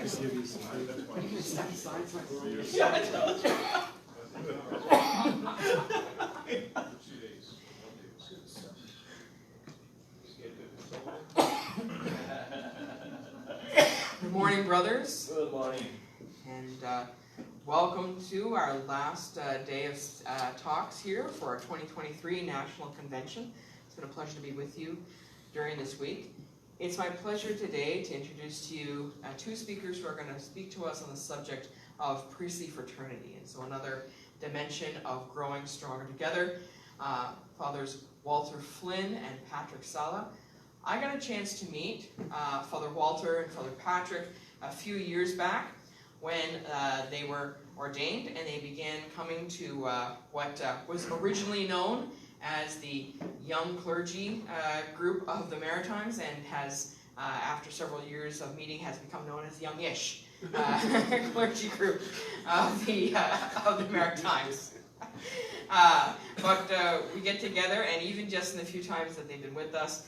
next. Good morning, brothers. Good morning. And welcome to our last day of talks here for our 2023 National Convention. It's been a pleasure to be with you during this week. It's my pleasure today to introduce to you two speakers who are going to speak to us on the subject of priestly fraternity. And so another dimension of growing stronger together. Fathers Walter Flynn and Patrick Sala. I got a chance to meet Father Walter and Father Patrick a few years back when they were ordained and they began coming to what was originally known as the Young Clergy group of the Maritimes, and has, after several years of meeting, has become known as Youngish Clergy group of the Maritimes. But we get together, and even just in the few times that they've been with us,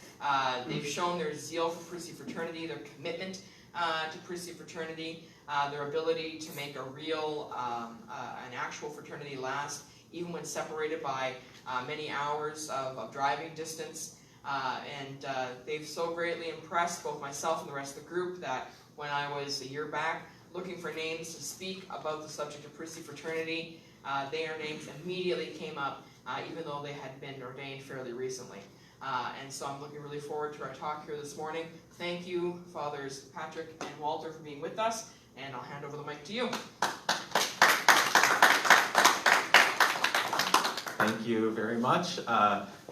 they've shown their zeal for priestly fraternity, their commitment to priestly fraternity, their ability to make a real, an actual fraternity last, even when separated by many hours of driving distance. And they've so greatly impressed both myself and the rest of the group that when I was a year back looking for names to speak about the subject of priestly fraternity, their names immediately came up, even though they had been ordained fairly recently. And so I'm looking really forward to our talk here this morning. Thank you, Fathers Patrick and Walter, for being with us, and I'll hand over the mic to you. Thank you very much.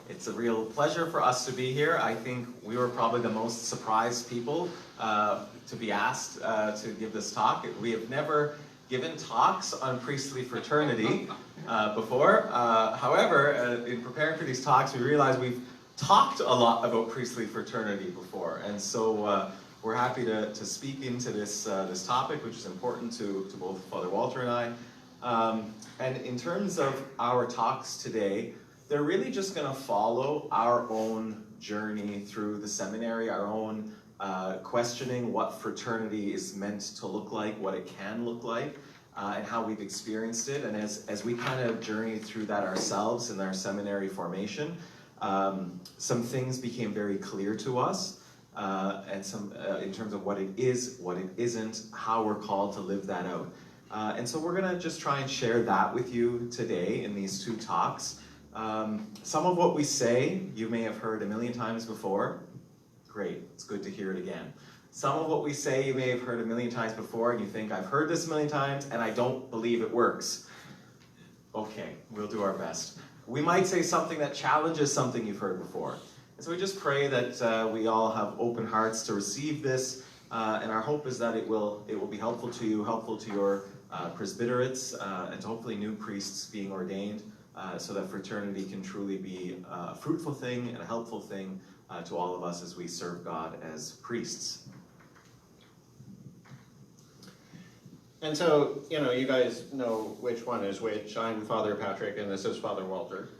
It's a real pleasure for us to be here. I think we were probably the most surprised people to be asked to give this talk. We have never given talks on priestly fraternity before. However, in preparing for these talks, we realized we've talked a lot about priestly fraternity before, and so we're happy to speak into this topic, which is important to both Father Walter and I. And in terms of our talks today, they're really just going to follow our own journey through the seminary, our own questioning what fraternity is meant to look like, what it can look like, and how we've experienced it. And as we kind of journeyed through that ourselves in our seminary formation, some things became very clear to us, and some in terms of what it is, what it isn't, how we're called to live that out. And so we're going to just try and share that with you today in these two talks. Some of what we say you may have heard a million times before. Great, it's good to hear it again. Some of what we say you may have heard a million times before and you think, I've heard this a million times and I don't believe it works. Okay, we'll do our best. We might say something that challenges something you've heard before. And so we just pray that we all have open hearts to receive this, and our hope is that it will be helpful to you, helpful to your presbyterates, and to hopefully new priests being ordained, so that fraternity can truly be a fruitful thing and a helpful thing to all of us as we serve God as priests. And so, you guys know which one is which. I'm Father Patrick, and this is Father Walter.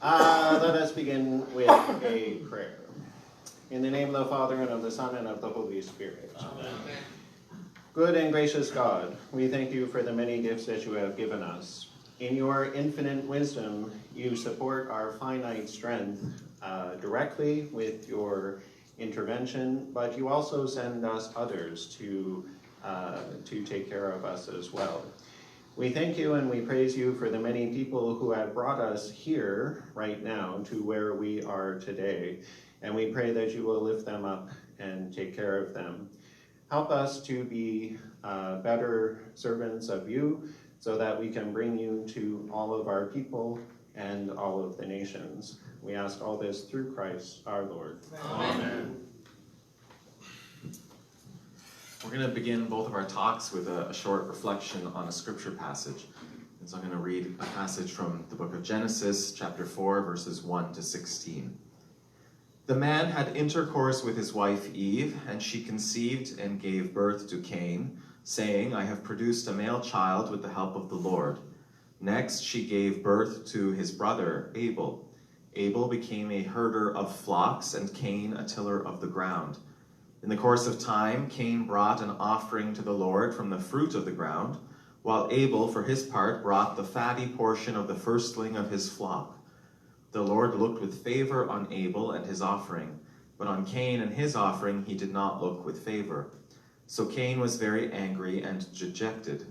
Let us begin with a prayer. In the name of the Father, and of the Son, and of the Holy Spirit. Amen. Good and gracious God, we thank you for the many gifts that you have given us. In your infinite wisdom, you support our finite strength directly with your intervention, but you also send us others to take care of us as well. We thank you and we praise you for the many people who have brought us here right now to where we are today, and we pray that you will lift them up and take care of them. Help us to be better servants of you so that we can bring you to all of our people and all of the nations. We ask all this through Christ our Lord. Amen. We're going to begin both of our talks with a short reflection on a scripture passage. And so I'm going to read a passage from the book of Genesis, chapter 4, verses 1 to 16. The man had intercourse with his wife Eve, and she conceived and gave birth to Cain, saying, I have produced a male child with the help of the Lord. Next, she gave birth to his brother Abel. Abel became a herder of flocks, and Cain a tiller of the ground. In the course of time, Cain brought an offering to the Lord from the fruit of the ground, while Abel, for his part, brought the fatty portion of the firstling of his flock. The Lord looked with favor on Abel and his offering, but on Cain and his offering he did not look with favor. So Cain was very angry and dejected.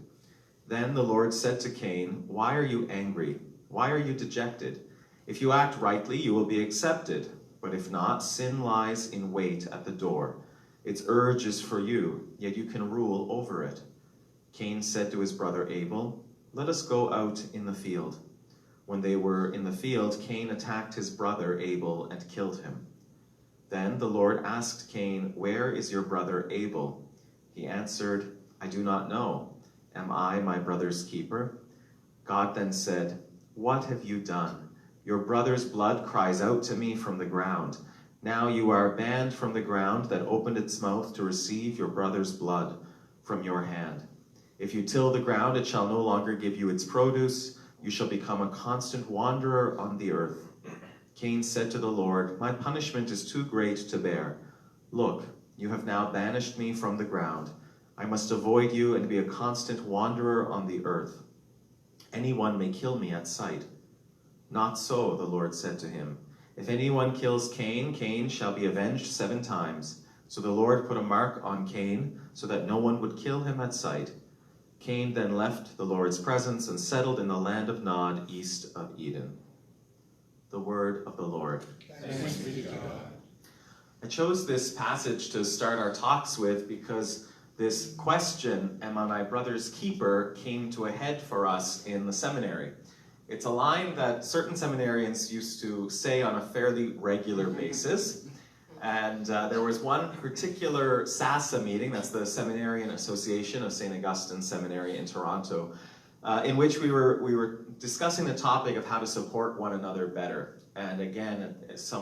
Then the Lord said to Cain, "Why are you angry? Why are you dejected? If you act rightly, you will be accepted. But if not, sin lies in wait at the door. Its urge is for you, yet you can rule over it." Cain said to his brother Abel, "Let us go out in the field." When they were in the field, Cain attacked his brother Abel and killed him. Then the Lord asked Cain, "Where is your brother Abel?" He answered, "I do not know. Am I my brother's keeper?" God then said, "What have you done? Your brother's blood cries out to me from the ground. Now you are banned from the ground that opened its mouth to receive your brother's blood from your hand. If you till the ground, it shall no longer give you its produce. You shall become a constant wanderer on the earth." Cain said to the Lord, "My punishment is too great to bear. Look, you have now banished me from the ground. I must avoid you and be a constant wanderer on the earth. Anyone may kill me at sight." "Not so," the Lord said to him. "If anyone kills Cain, Cain shall be avenged 7 times. So the Lord put a mark on Cain so that no one would kill him at sight. Cain then left the Lord's presence and settled in the land of Nod, east of Eden. The word of the Lord. Thanks be to God. I chose this passage to start our talks with because this question, "Am I my brother's keeper?" came to a head for us in the seminary. It's a line that certain seminarians used to say on a fairly regular basis. And there was one particular SASA meeting, that's the Seminarian Association of St. Augustine Seminary in Toronto, in which we were discussing the topic of how to support one another better. And again,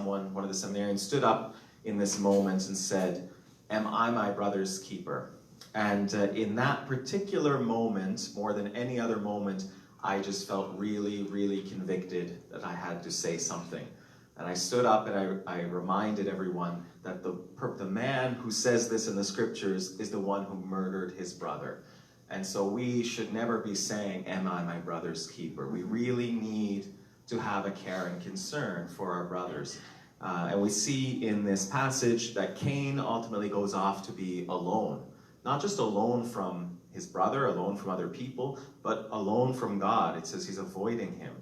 one of the seminarians stood up in this moment and said, "Am I my brother's keeper?" And in that particular moment, more than any other moment, I just felt really, really convicted that I had to say something. And I stood up and I reminded everyone that the man who says this in the scriptures is the one who murdered his brother. And so we should never be saying, "Am I my brother's keeper?" We really need to have a care and concern for our brothers. And we see in this passage that Cain ultimately goes off to be alone. Not just alone from his brother, alone from other people, but alone from God. It says he's avoiding him.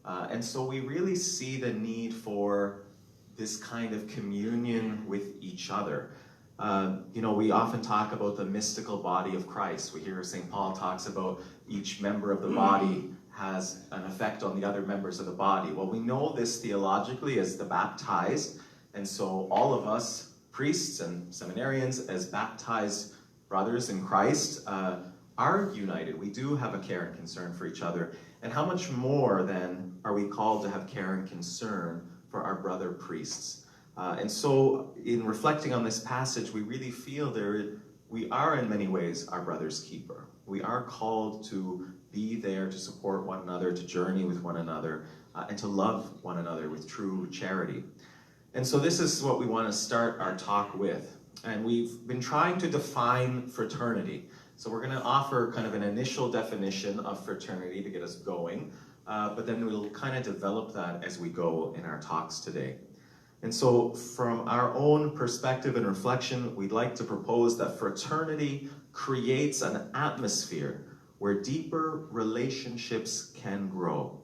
And so we really see the need for this kind of communion with each other. We often talk about the mystical body of Christ. We hear St. Paul talks about each member of the body has an effect on the other members of the body. Well, we know this theologically as the baptized. And so all of us, priests and seminarians, as baptized brothers in Christ, are united. We do have a care and concern for each other. And how much more, then, are we called to have care and concern for our brother priests? And so, in reflecting on this passage, we really feel we are, in many ways, our brother's keeper. We are called to be there to support one another, to journey with one another, and to love one another with true charity. And so this is what we want to start our talk with. And we've been trying to define fraternity. So we're going to offer kind of an initial definition of fraternity to get us going, but then we'll kind of develop that as we go in our talks today. And so from our own perspective and reflection, we'd like to propose that fraternity creates an atmosphere where deeper relationships can grow.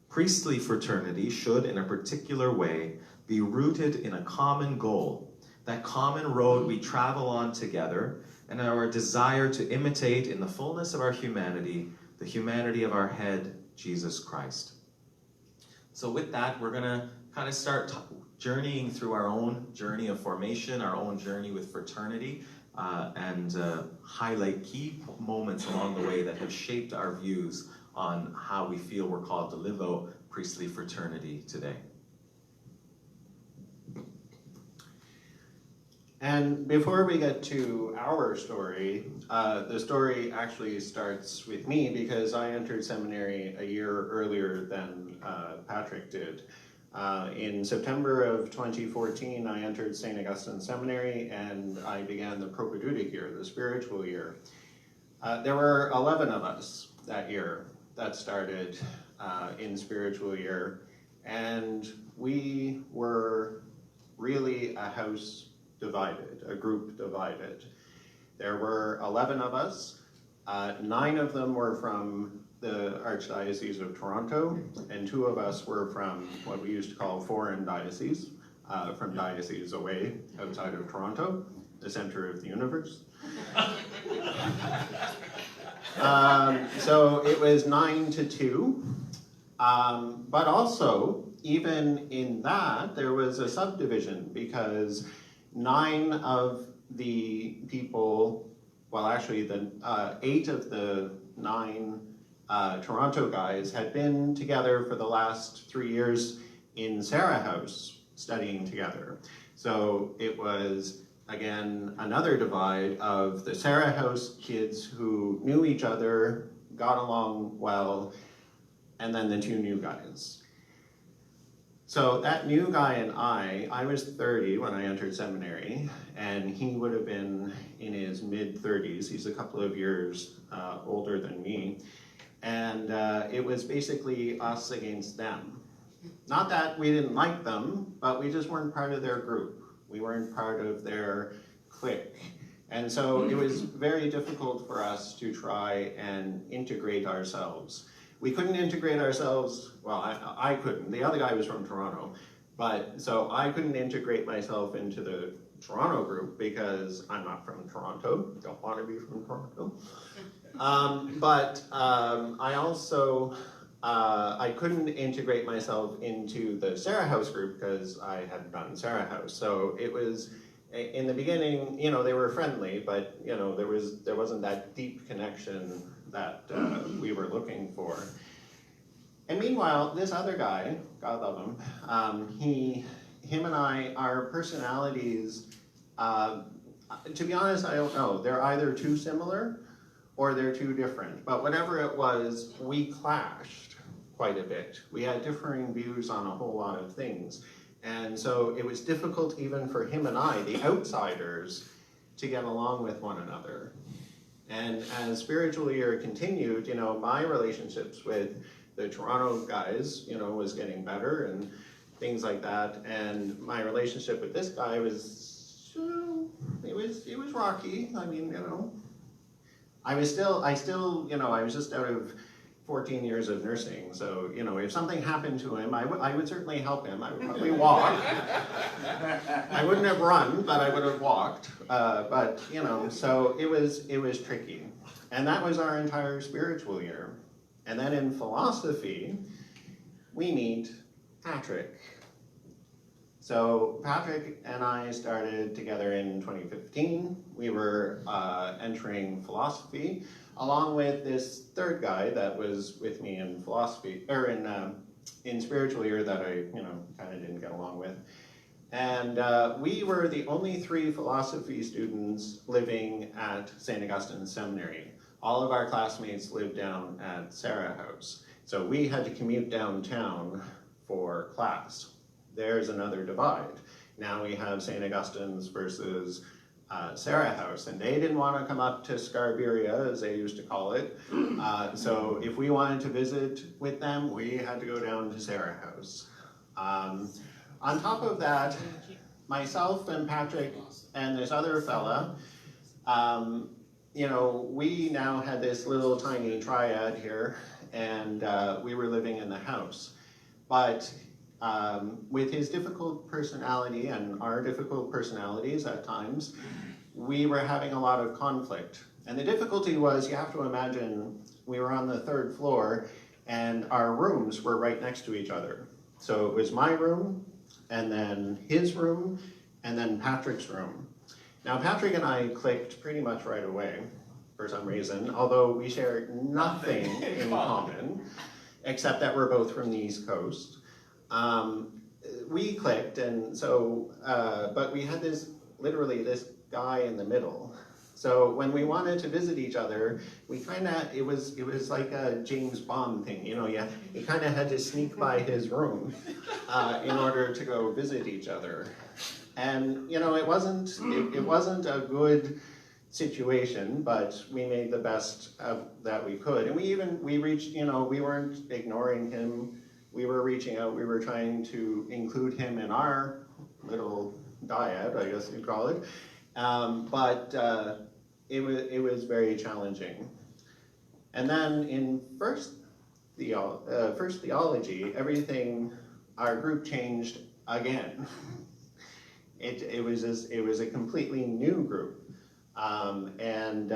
Priestly fraternity should, in a particular way, be rooted in a common goal, that common road we travel on together, and our desire to imitate in the fullness of our humanity, the humanity of our head, Jesus Christ. So with that, we're going to kind of start journeying through our own journey of formation, our own journey with fraternity, and highlight key moments along the way that have shaped our views on how we feel we're called to live out priestly fraternity today. And before we get to our story, the story actually starts with me because I entered seminary a year earlier than Patrick did. In September of 2014, I entered St. Augustine Seminary and I began the propedeutic year, the spiritual year. There were 11 of us that year that started in spiritual year, and we were really a house divided, a group divided. There were 11 of us. 9 of them were from the Archdiocese of Toronto, and 2 of us were from what we used to call foreign dioceses, from dioceses away outside of Toronto, the center of the universe. So it was 9-2, but also, even in that, there was a subdivision because 9 of the people, well actually 8 of the 9 Toronto guys had been together for the last 3 years in Sarah House studying together. So it was, again, another divide of the Sarah House kids who knew each other, got along well, and then the 2 new guys. So that new guy and I was 30 when I entered seminary, and he would have been in his mid-30s. He's a couple of years older than me. And it was basically us against them. Not that we didn't like them, but we just weren't part of their group. We weren't part of their clique. And so it was very difficult for us to try and integrate ourselves. We couldn't integrate ourselves, well, I couldn't. The other guy was from Toronto. But so I couldn't integrate myself into the Toronto group because I'm not from Toronto, don't want to be from Toronto. I also, I couldn't integrate myself into the Sarah House group because I hadn't done Sarah House. So it was, in the beginning, you know, they were friendly, but you know, there wasn't that deep connection that we were looking for. And meanwhile, this other guy, God love him, him and I, our personalities, to be honest, I don't know. They're either too similar or they're too different. But whatever it was, we clashed quite a bit. We had differing views on a whole lot of things. And so it was difficult even for him and I, the outsiders, to get along with one another. And as spiritual year continued, you know, my relationships with the Toronto guys, you know, was getting better and things like that. And my relationship with this guy was, it was rocky. I mean, you know, I still, you know, I was just out of 14 years of nursing. So, you know, if something happened to him, I would certainly help him. I would probably walk. I wouldn't have run, but I would have walked. But, you know, so it was tricky. And that was our entire spiritual year. And then in philosophy, we meet Patrick. So Patrick and I started together in 2015. We were entering philosophy, along with this third guy that was with me in philosophy, or in spiritual year that I, you know, kind of didn't get along with. And we were the only 3 philosophy students living at St. Augustine Seminary. All of our classmates lived down at Sarah House. So we had to commute downtown for class. There's another divide. Now we have St. Augustine's versus Sarah House, and they didn't want to come up to Scarberia, as they used to call it. So if we wanted to visit with them, we had to go down to Sarah House. On top of that, myself and Patrick and this other fella, you know, we now had this little tiny triad here, and we were living in the house. But with his difficult personality and our difficult personalities at times, we were having a lot of conflict. And the difficulty was, you have to imagine, we were on the 3rd floor and our rooms were right next to each other. So it was my room, and then his room, and then Patrick's room. Now Patrick and I clicked pretty much right away, for some reason, although we shared nothing in common, except that we're both from the East Coast. We clicked, and so, but we had literally this guy in the middle. So when we wanted to visit each other, we kind of, it was like a James Bond thing, you know, you kind of had to sneak by his room in order to go visit each other. And, you know, it wasn't a good situation, but we made the best of that we could. And we reached, you know, we weren't ignoring him. We were reaching out, we were trying to include him in our little dyad, I guess you'd call it. But it was very challenging. And then in first theology, our group changed again. It was a completely new group. And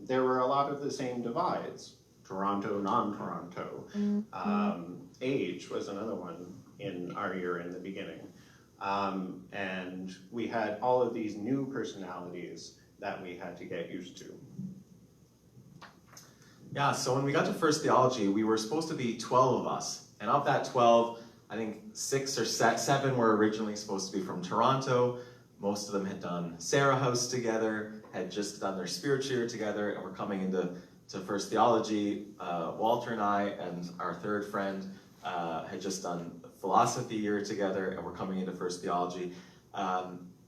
there were a lot of the same divides. Toronto, non-Toronto. Age was another one in our year in the beginning. And we had all of these new personalities that we had to get used to. Yeah, so when we got to First Theology, we were supposed to be 12 of us. And of that 12, I think 6 or 7 were originally supposed to be from Toronto. Most of them had done Sarah House together, had just done their spiritual year together, and were coming into First Theology. Walter and I and our third friend had just done philosophy year together, and we're coming into First Theology.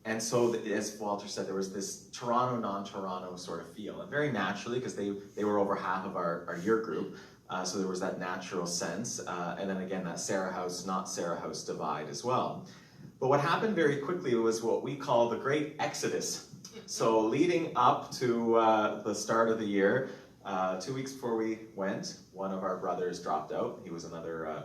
And so, as Walter said, there was this Toronto, non-Toronto sort of feel, and very naturally, because they were over half of our year group, so there was that natural sense, and then again, that Sarah House, not Sarah House divide as well. But what happened very quickly was what we call the Great Exodus. So leading up to the start of the year, 2 weeks before we went, one of our brothers dropped out. He was another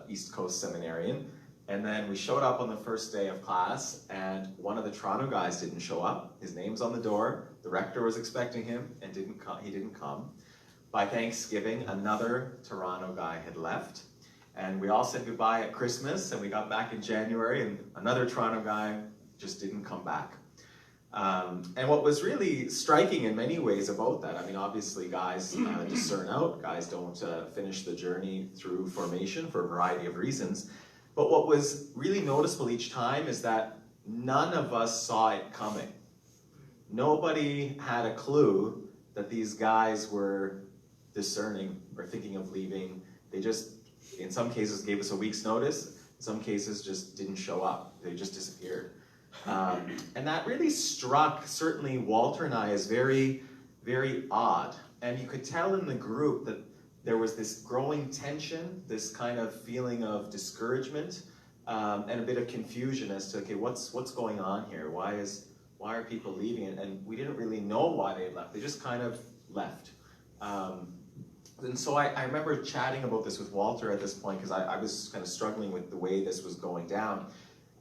East Coast seminarian. And then we showed up on the first day of class, and one of the Toronto guys didn't show up. His name's on the door. The rector was expecting him, and he didn't come. By Thanksgiving, another Toronto guy had left. And we all said goodbye at Christmas, and we got back in January, and another Toronto guy just didn't come back. And what was really striking in many ways about that, I mean, obviously guys discern out, guys don't finish the journey through formation for a variety of reasons. But what was really noticeable each time is that none of us saw it coming. Nobody had a clue that these guys were discerning or thinking of leaving. They just, in some cases, gave us a week's notice. In some cases, just didn't show up. They just disappeared. And that really struck, certainly, Walter and I as very, very odd. And you could tell in the group that there was this growing tension, this kind of feeling of discouragement, and a bit of confusion as to, okay, what's going on here? Why are people leaving? And we didn't really know why they had left. They just kind of left. And so I remember chatting about this with Walter at this point, because I was kind of struggling with the way this was going down.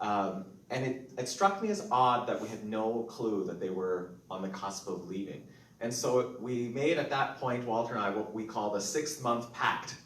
And it struck me as odd that we had no clue that they were on the cusp of leaving. And so we made at that point, Walter and I, what we call the 6-month pact,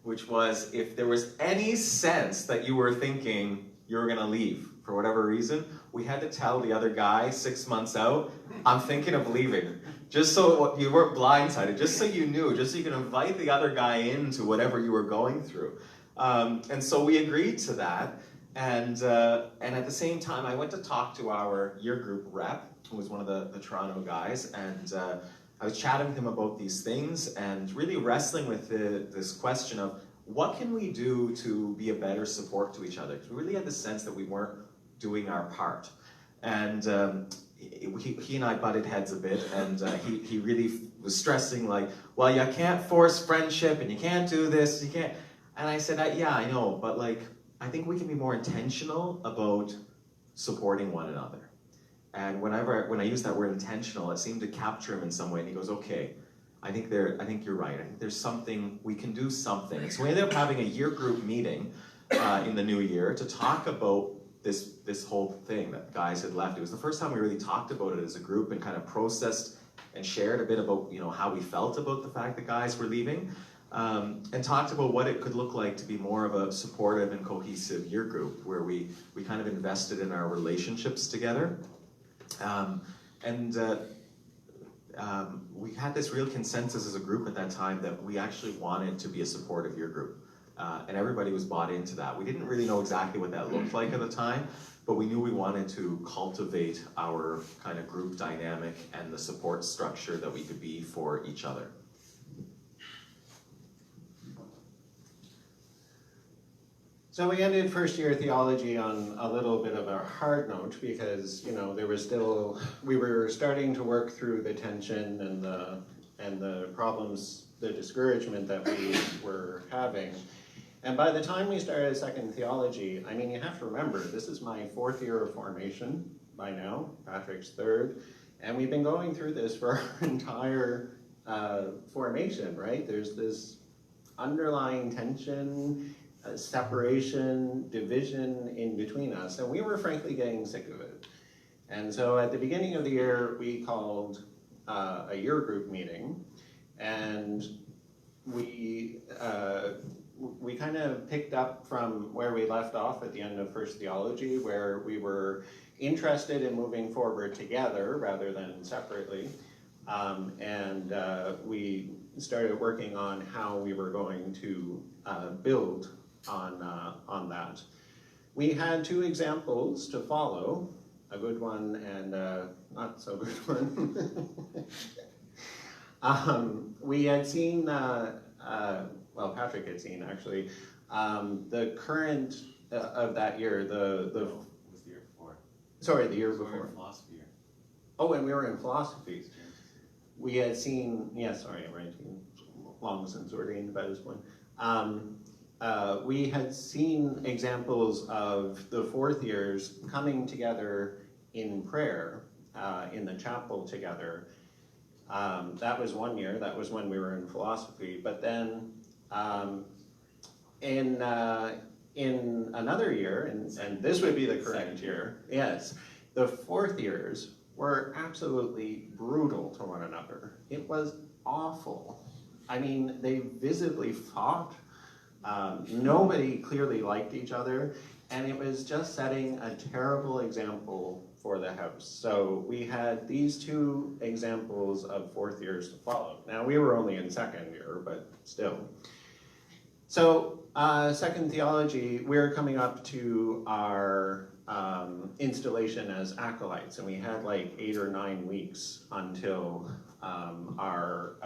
which was if there was any sense that you were thinking you were gonna leave for whatever reason, we had to tell the other guy 6 months out, I'm thinking of leaving. Just so you weren't blindsided, just so you knew, just so you could invite the other guy into whatever you were going through. And so we agreed to that. And at the same time, I went to talk to our year group rep, who was one of the Toronto guys, and I was chatting with him about these things and really wrestling with this question of what can we do to be a better support to each other? Because we really had the sense that we weren't doing our part. And he and I butted heads a bit, and he really was stressing like, well, you can't force friendship, and you can't do this, you can't. And I said, yeah, I know, but like, I think we can be more intentional about supporting one another. And when I use that word intentional, it seemed to capture him in some way. And he goes, okay, I think you're right. I think there's something, we can do something. And so we ended up having a year group meeting in the new year to talk about this whole thing that guys had left. It was the first time we really talked about it as a group and kind of processed and shared a bit about, you know, how we felt about the fact that guys were leaving. And talked about what it could look like to be more of a supportive and cohesive year group where we kind of invested in our relationships together. We had this real consensus as a group at that time that we actually wanted to be a supportive year group. And everybody was bought into that. We didn't really know exactly what that looked like at the time, but we knew we wanted to cultivate our kind of group dynamic and the support structure that we could be for each other. So we ended first year theology on a little bit of a hard note because, you know, we were starting to work through the tension and the problems, the discouragement that we were having. And by the time we started second theology, I mean, you have to remember, this is my 4th year of formation by now, Patrick's 3rd, and we've been going through this for our entire formation, right? There's this underlying tension, separation, division in between us, and we were frankly getting sick of it. And so at the beginning of the year, we called a year group meeting, and we kind of picked up from where we left off at the end of first theology, where we were interested in moving forward together rather than separately, and we started working on how we were going to build on that. We had 2 examples to follow, a good one and a not so good one. We had seen, well, Patrick had seen actually, the current of that year, It was the year before. Sorry, the year We were before. in philosophy year. Oh, and we were in philosophy. We had seen, yeah, sorry, I'm writing long since ordained by this point. We had seen examples of the 4th years coming together in prayer in the chapel together. That was one year, that was when we were in philosophy. But then in another year, and this would be the current year, yes, the 4th years were absolutely brutal to one another. It was awful. I mean, they visibly fought. Nobody clearly liked each other, and it was just setting a terrible example for the house. So we had these 2 examples of 4th years to follow. Now, we were only in 2nd year, but still. So, second theology, we're coming up to our installation as acolytes, and we had like 8 or 9 weeks until our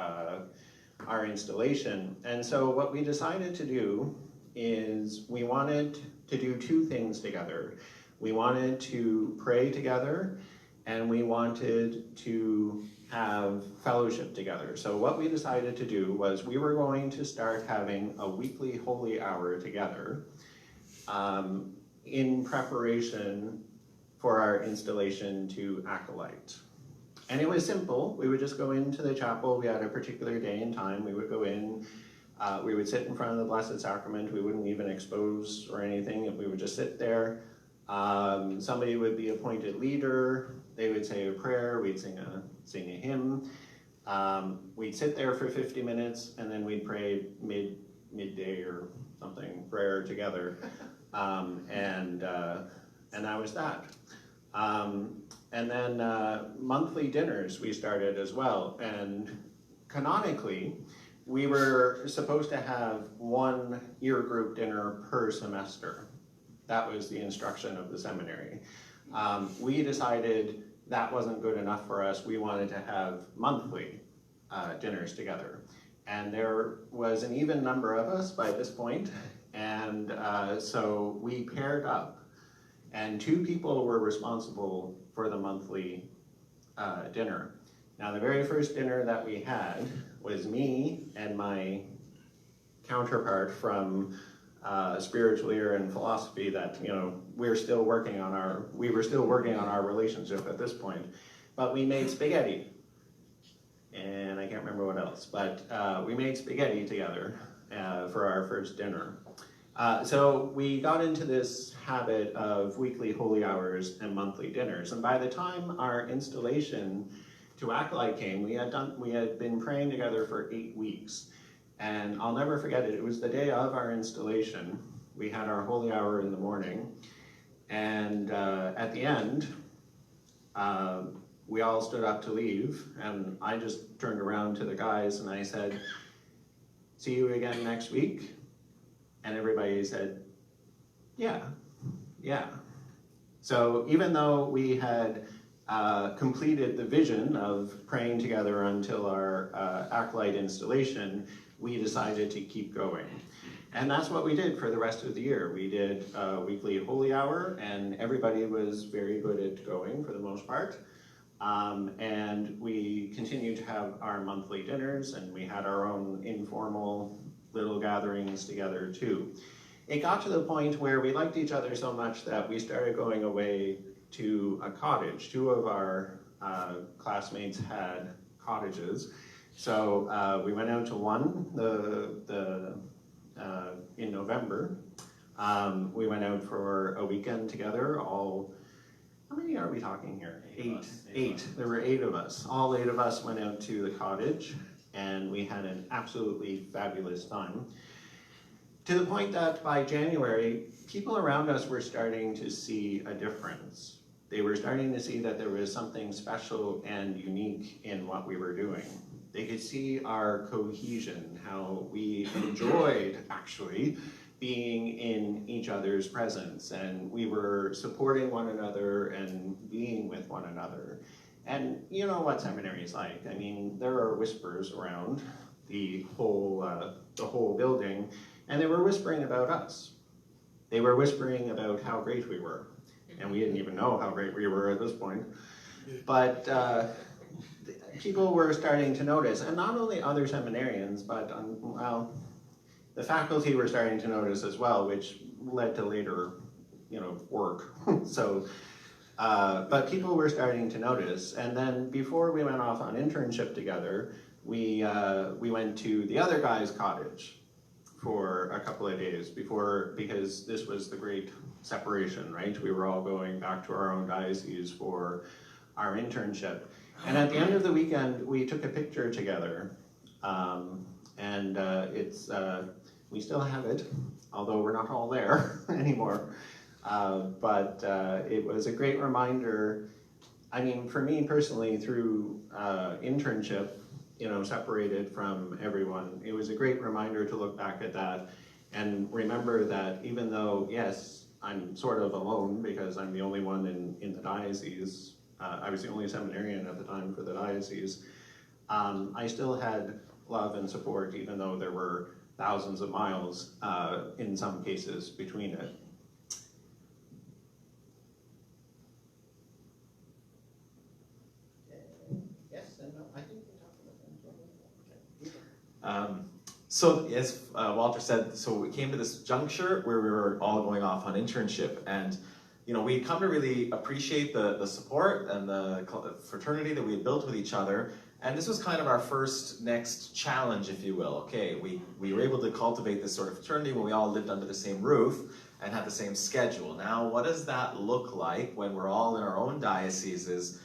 installation. And so what we decided to do is we wanted to do 2 things together. We wanted to pray together, and we wanted to have fellowship together. So what we decided to do was we were going to start having a weekly holy hour together in preparation for our installation to acolyte. And it was simple. We would just go into the chapel. We had a particular day and time. We would go in. We would sit in front of the Blessed Sacrament. We wouldn't even expose or anything. We would just sit there. Somebody would be appointed leader. They would say a prayer. We'd sing a hymn. We'd sit there for 50 minutes, and then we'd pray midday or something prayer together. And that was that. And then monthly dinners we started as well. And canonically, we were supposed to have 1 year group dinner per semester. That was the instruction of the seminary. We decided that wasn't good enough for us. We wanted to have monthly dinners together. And there was an even number of us by this point. And so we paired up. And 2 people were responsible for the monthly dinner. Now, the very first dinner that we had was me and my counterpart from spiritual year and philosophy that, you know, we were still working on our relationship at this point. But we made spaghetti. And I can't remember what else, but we made spaghetti together for our first dinner. So we got into this habit of weekly holy hours and monthly dinners. And by the time our installation to Acolyte came, we had been praying together for 8 weeks. And I'll never forget it. It was the day of our installation. We had our holy hour in the morning. And at the end, we all stood up to leave. And I just turned around to the guys and I said, "See you again next week?" And everybody said, yeah. So even though we had completed the vision of praying together until our acolyte installation, we decided to keep going. And that's what we did for the rest of the year. We did a weekly holy hour, and everybody was very good at going for the most part. And we continued to have our monthly dinners, and we had our own informal little gatherings together too. It got to the point where we liked each other so much that we started going away to a cottage. Two of our classmates had cottages. So we went out to one in November. We went out for a weekend together, how many are we talking here? Eight. There were 8 of us. All 8 of us went out to the cottage, and we had an absolutely fabulous time. To the point that by January, people around us were starting to see a difference. They were starting to see that there was something special and unique in what we were doing. They could see our cohesion, how we enjoyed actually being in each other's presence, and we were supporting one another and being with one another. And you know what seminary is like. I mean, there are whispers around the whole building, and they were whispering about us. They were whispering about how great we were, and we didn't even know how great we were at this point. But people were starting to notice, and not only other seminarians, but the faculty were starting to notice as well, which led to later, work. So, but people were starting to notice, and then before we went off on internship together, we went to the other guy's cottage for a couple of days because this was the great separation, right? We were all going back to our own diocese for our internship. And at the end of the weekend, we took a picture together, and we still have it, although we're not all there anymore. But it was a great reminder. I mean, for me personally, through internship, separated from everyone, it was a great reminder to look back at that and remember that even though, yes, I'm sort of alone because I'm the only one in the diocese, I was the only seminarian at the time for the diocese, I still had love and support even though there were thousands of miles in some cases between it. So as Walter said, so we came to this juncture where we were all going off on internship, and we come to really appreciate the support and the fraternity that we had built with each other, and this was kind of our first next challenge, if you will. Okay, we were able to cultivate this sort of fraternity when we all lived under the same roof and had the same schedule. Now, what does that look like when we're all in our own dioceses,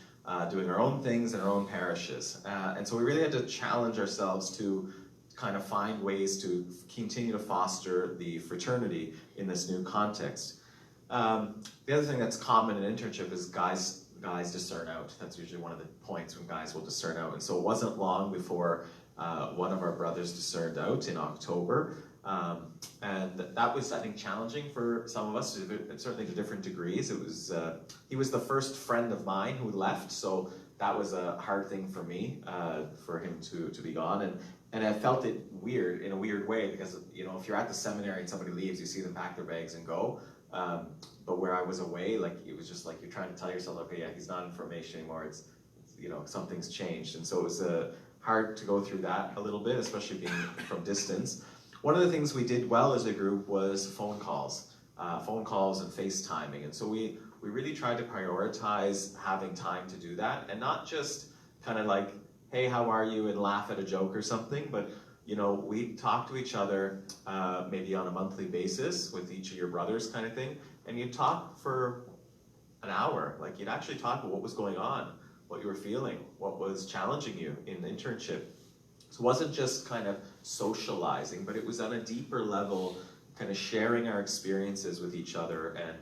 doing our own things in our own parishes? And so we really had to challenge ourselves to kind of find ways to continue to foster the fraternity in this new context. The other thing that's common in internship is guys discern out. That's usually one of the points when guys will discern out. And so it wasn't long before one of our brothers discerned out in October. And that was, I think, challenging for some of us, certainly to different degrees. It was he was the first friend of mine who left, so that was a hard thing for me, for him to be gone. And I felt it weird, in a weird way, because if you're at the seminary and somebody leaves, you see them pack their bags and go. But where I was away, it was just like you're trying to tell yourself, okay, yeah, he's not in formation anymore. It's something's changed, and so it was hard to go through that a little bit, especially being from distance. One of the things we did well as a group was phone calls and FaceTiming, and so we really tried to prioritize having time to do that, and not just kind of like, hey, how are you, and laugh at a joke or something, but we talk to each other maybe on a monthly basis with each of your brothers kind of thing, and you'd talk for an hour. You'd actually talk about what was going on, what you were feeling, what was challenging you in internship. So it wasn't just kind of socializing, but it was on a deeper level, kind of sharing our experiences with each other and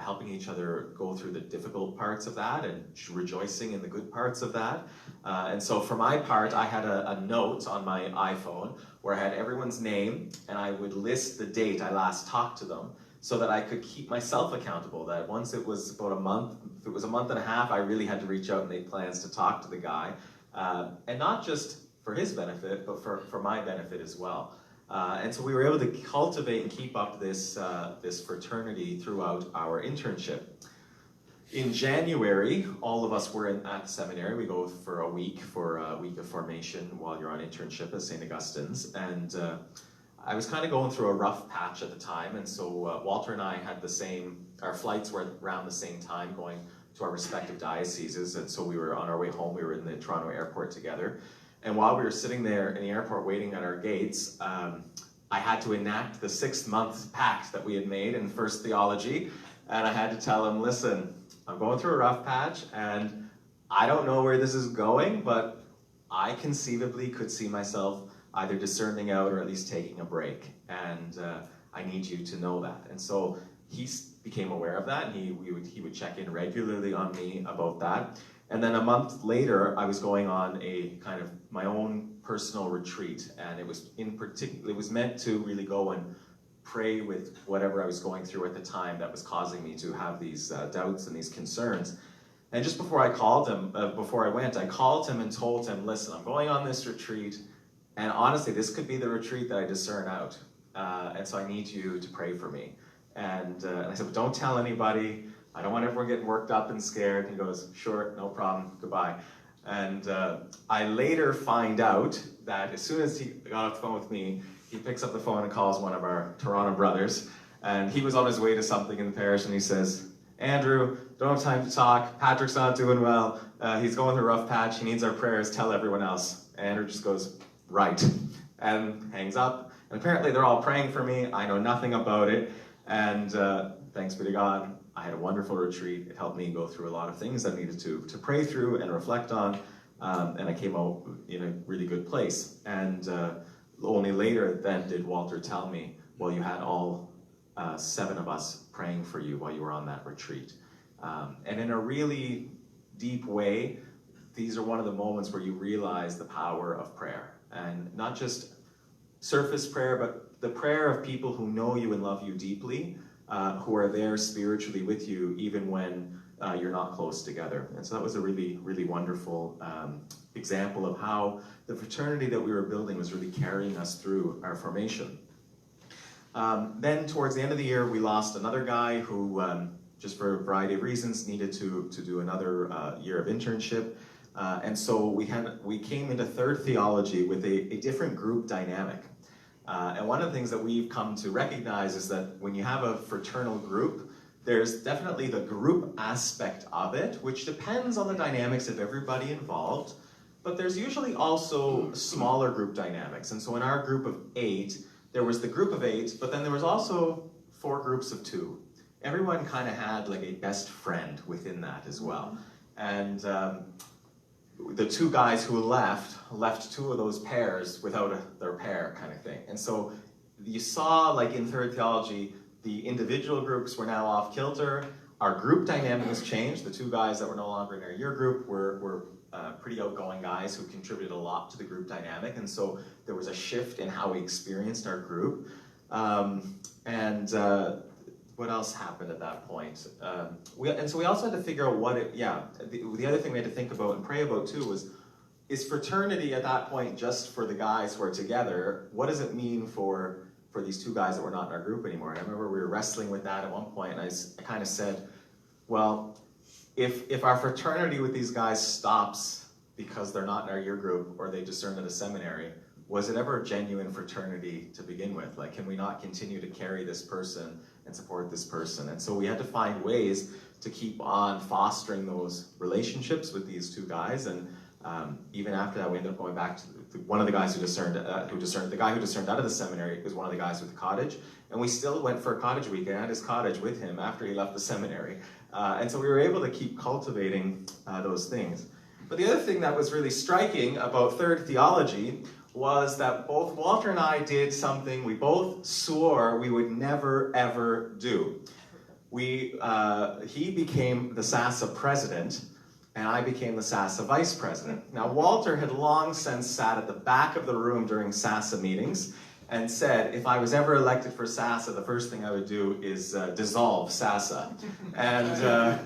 helping each other go through the difficult parts of that and rejoicing in the good parts of that. And so for my part, I had a note on my iPhone where I had everyone's name, and I would list the date I last talked to them. so that I could keep myself accountable. That once it was about a month, if it was a month and a half, I really had to reach out and make plans to talk to the guy. And not just for his benefit, but for my benefit as well. And so we were able to cultivate and keep up this, this fraternity throughout our internship. In January, all of us were at the seminary. We go for a week of formation while you're on internship at St. Augustine's. And I was kind of going through a rough patch at the time. And so Walter and I had our flights were around the same time going to our respective dioceses. And so we were on our way home. We were in the Toronto airport together. And while we were sitting there in the airport waiting at our gates, I had to enact the 6-month pact that we had made in First Theology. And I had to tell him, listen, I'm going through a rough patch, and I don't know where this is going, but I conceivably could see myself either discerning out or at least taking a break. And I need you to know that. And so he became aware of that, and he would check in regularly on me about that. And then a month later, I was going on a kind of my own personal retreat, and it was meant to really go and pray with whatever I was going through at the time that was causing me to have these doubts and these concerns. And just before I called him, before I went, I called him and told him, listen, I'm going on this retreat, and honestly, this could be the retreat that I discern out. And so I need you to pray for me. And I said, but don't tell anybody. I don't want everyone getting worked up and scared. And he goes, sure, no problem, goodbye. And I later find out that as soon as he got off the phone with me, he picks up the phone and calls one of our Toronto brothers. And he was on his way to something in the parish, and he says, Andrew, don't have time to talk. Patrick's not doing well. He's going through a rough patch. He needs our prayers. Tell everyone else. And Andrew just goes, right, and hangs up. And apparently they're all praying for me. I know nothing about it. And thanks be to God, I had a wonderful retreat. It helped me go through a lot of things I needed to pray through and reflect on. And I came out in a really good place. And only later then did Walter tell me, well, you had all 7 of us praying for you while you were on that retreat. And in a really deep way, these are one of the moments where you realize the power of prayer. And not just surface prayer, but the prayer of people who know you and love you deeply, who are there spiritually with you even when you're not close together. And so that was a really, really wonderful example of how the fraternity that we were building was really carrying us through our formation. Then towards the end of the year, we lost another guy who, just for a variety of reasons, needed to do another year of internship. And so we came into Third Theology with a different group dynamic. And one of the things that we've come to recognize is that when you have a fraternal group, there's definitely the group aspect of it, which depends on the dynamics of everybody involved, but there's usually also smaller group dynamics. And so in our group of 8, there was the group of 8, but then there was also 4 groups of 2. Everyone kind of had like a best friend within that as well. And the 2 guys who left 2 of those pairs without their pair kind of thing. And so you saw, like in Third Theology, the individual groups were now off kilter. Our group dynamic has changed. The 2 guys that were no longer in our year group were pretty outgoing guys who contributed a lot to the group dynamic. And so there was a shift in how we experienced our group. What else happened at that point? And so we also had to figure out the other thing we had to think about and pray about too was, is fraternity at that point just for the guys who are together? What does it mean for these 2 guys that were not in our group anymore? And I remember we were wrestling with that at one point, and I kind of said, well, if our fraternity with these guys stops because they're not in our year group or they discern at a seminary, was it ever a genuine fraternity to begin with? Like, can we not continue to carry this person and support this person? And so we had to find ways to keep on fostering those relationships with these 2 guys. And even after that, we ended up going back to one of the guys the guy who discerned out of the seminary was one of the guys with the cottage. And we still went for a cottage weekend at his cottage with him after he left the seminary. And so we were able to keep cultivating those things. But the other thing that was really striking about Third Theology was that both Walter and I did something we both swore we would never, ever do. He became the SASA president, and I became the SASA vice president. Now, Walter had long since sat at the back of the room during SASA meetings, and said if I was ever elected for SASA, the first thing I would do is dissolve SASA. And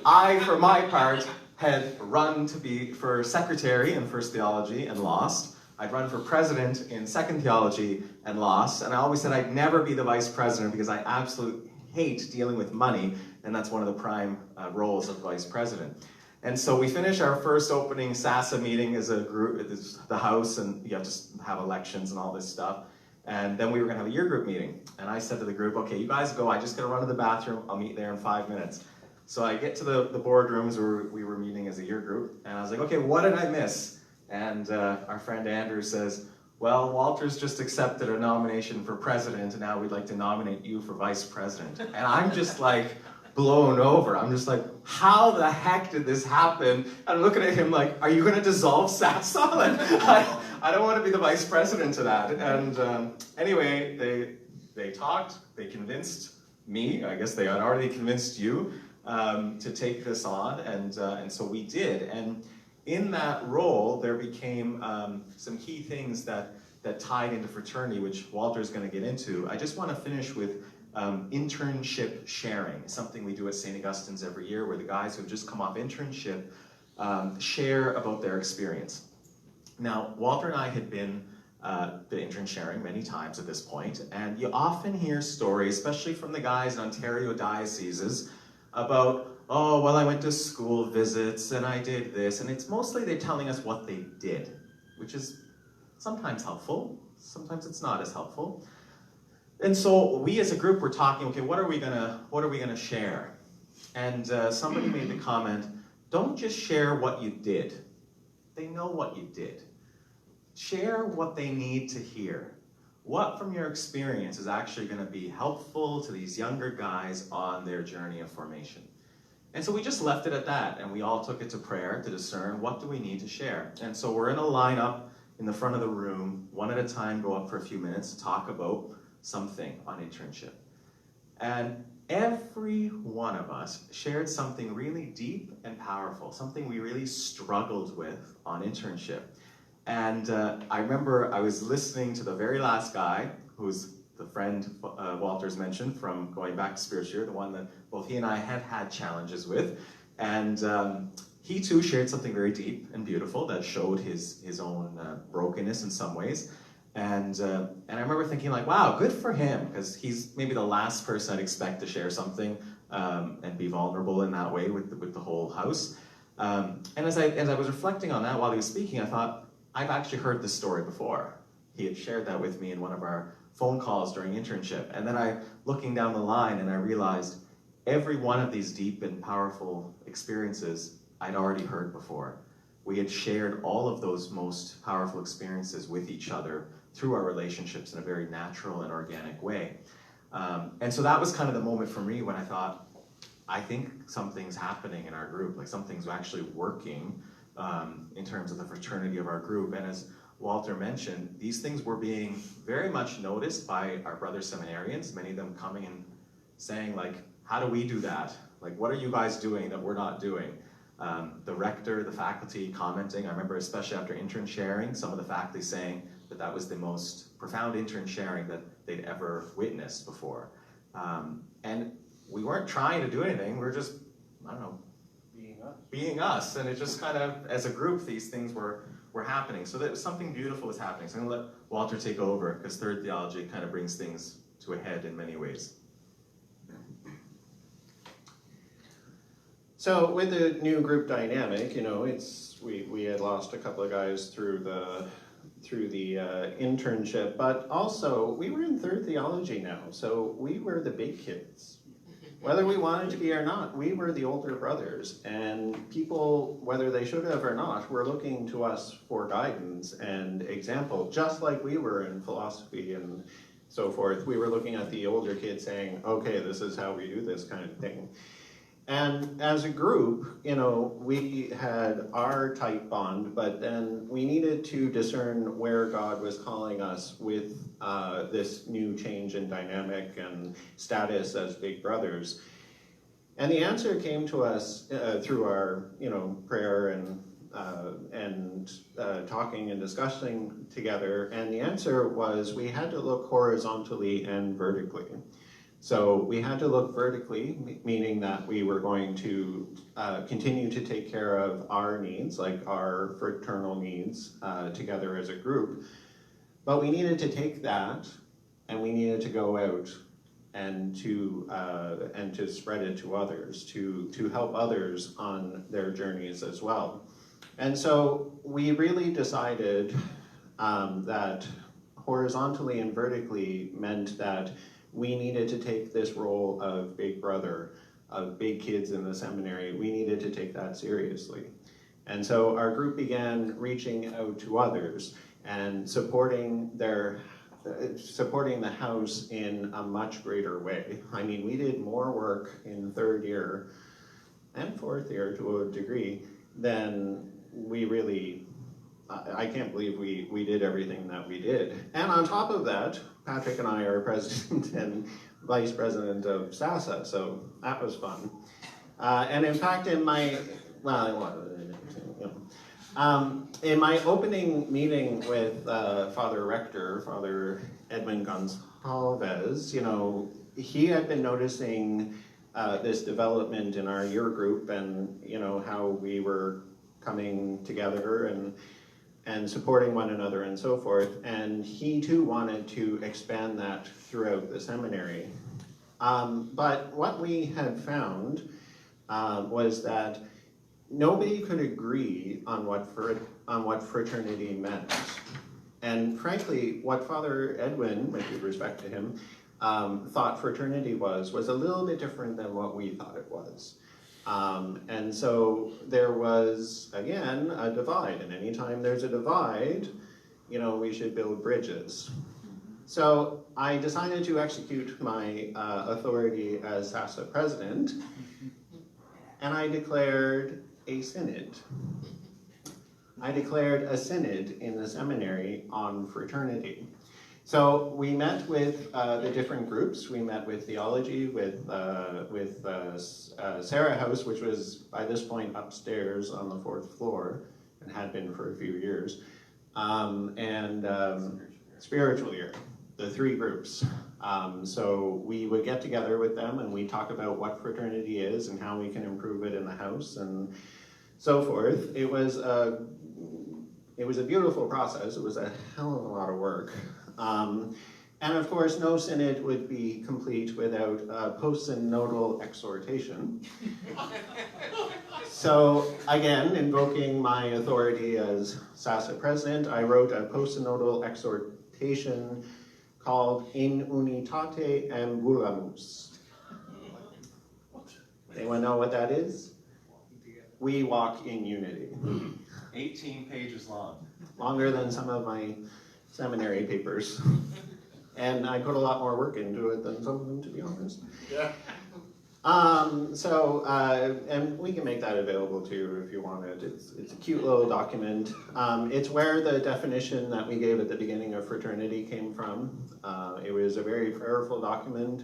I, for my part, had run for secretary in First Theology and lost. I'd run for president in Second Theology and lost. And I always said I'd never be the vice president because I absolutely hate dealing with money, and that's one of the prime roles of vice president. And so we finished our first opening SASA meeting as a group at the house, and you have to have elections and all this stuff. And then we were gonna have a year group meeting. And I said to the group, okay, you guys go, I just gotta run to the bathroom, I'll meet there in 5 minutes. So I get to the boardrooms where we were meeting as a year group, and I was like, okay, what did I miss? And our friend Andrew says, well, Walter's just accepted a nomination for president, and now we'd like to nominate you for vice president. And I'm just like blown over. I'm just like, how the heck did this happen? And I'm looking at him like, are you gonna dissolve SASA? Like, I don't want to be the vice president of that. And anyway, they talked, they convinced me, I guess they had already convinced you, to take this on, and so we did. And in that role, there became some key things that tied into fraternity, which Walter's going to get into. I just want to finish with internship sharing, something we do at St. Augustine's every year, where the guys who've just come off internship share about their experience. Now, Walter and I had been the intern sharing many times at this point, and you often hear stories, especially from the guys in Ontario dioceses, about, oh, well, I went to school visits and I did this, and it's mostly they're telling us what they did, which is sometimes helpful, sometimes it's not as helpful. And so we as a group were talking, okay, what are we gonna share? And somebody made the comment, don't just share what you did. They know what you did. Share what they need to hear. What from your experience is actually going to be helpful to these younger guys on their journey of formation? And so we just left it at that, and we all took it to prayer to discern what do we need to share. And so we're in a lineup in the front of the room, one at a time, go up for a few minutes to talk about something on internship. And every one of us shared something really deep and powerful, something we really struggled with on internship. And I remember I was listening to the very last guy, who's the friend Walter's mentioned from going back to Spiritual Year, the one that both he and I had challenges with. And he too shared something very deep and beautiful that showed his own brokenness in some ways. And I remember thinking like, wow, good for him, because he's maybe the last person I'd expect to share something and be vulnerable in that way with the whole house. And as I was reflecting on that while he was speaking, I thought, I've actually heard this story before. He had shared that with me in one of our phone calls during internship. And then looking down the line, and I realized every one of these deep and powerful experiences I'd already heard before. We had shared all of those most powerful experiences with each other through our relationships in a very natural and organic way. And so that was kind of the moment for me when I thought, I think something's happening in our group, like something's actually working in terms of the fraternity of our group. And as Walter mentioned, these things were being very much noticed by our brother seminarians, many of them coming and saying like, how do we do that? Like, what are you guys doing that we're not doing? The rector, the faculty commenting. I remember especially after intern sharing, some of the faculty saying that that was the most profound intern sharing that they'd ever witnessed before. And we weren't trying to do anything, we were just, I don't know, being us. And it just kind of, as a group, these things were happening. So that something beautiful was happening. So I'm gonna let Walter take over, because third theology kind of brings things to a head in many ways. So with the new group dynamic, you know, we had lost a couple of guys through the internship, but also we were in third theology now, so we were the big kids. Whether we wanted to be or not, we were the older brothers, and people, whether they should have or not, were looking to us for guidance and example, just like we were in philosophy and so forth. We were looking at the older kids saying, okay, this is how we do this kind of thing. And as a group, you know, we had our tight bond, but then we needed to discern where God was calling us with this new change in dynamic and status as big brothers. And the answer came to us through our, you know, prayer and talking and discussing together, and the answer was we had to look horizontally and vertically. So we had to look vertically, meaning that we were going to continue to take care of our needs, like our fraternal needs, together as a group. But we needed to take that, and we needed to go out and to spread it to others, to help others on their journeys as well. And so we really decided that horizontally and vertically meant that we needed to take this role of big brother, of big kids in the seminary. We needed to take that seriously. And so our group began reaching out to others and supporting the house in a much greater way. I mean, we did more work in third year and fourth year to a degree than we really, I can't believe we did everything that we did. And on top of that, Patrick and I are president and vice president of SASA, so that was fun. And in fact, in my opening meeting with Father Rector, Father Edwin Gonsalves, he had been noticing this development in our year group, and how we were coming together and supporting one another and so forth, and he too wanted to expand that throughout the seminary. But what we had found was that nobody could agree on what fraternity meant. And frankly, what Father Edwin, with due respect to him, thought fraternity was a little bit different than what we thought it was. And so there was, again, a divide, and anytime there's a divide, we should build bridges. So I decided to execute my authority as SASA president, and I declared a synod. I declared a synod in the seminary on fraternity. So we met with the different groups. We met with theology, with Sarah House, which was by this point upstairs on the 4th floor and had been for a few years, and spiritual year, the 3 groups. So we would get together with them and we talk about what fraternity is and how we can improve it in the house and so forth. It was a beautiful process. It was a hell of a lot of work. And of course, no synod would be complete without a post-synodal exhortation. So again, invoking my authority as SASA president, I wrote a post-synodal exhortation called In Unitate Ambulamus. Anyone know what that is? We walk in unity. 18 pages long. Longer than some of my seminary papers. And I put a lot more work into it than some of them, to be honest. Yeah. And we can make that available too if you want it. It's a cute little document. It's where the definition that we gave at the beginning of fraternity came from. It was a very prayerful document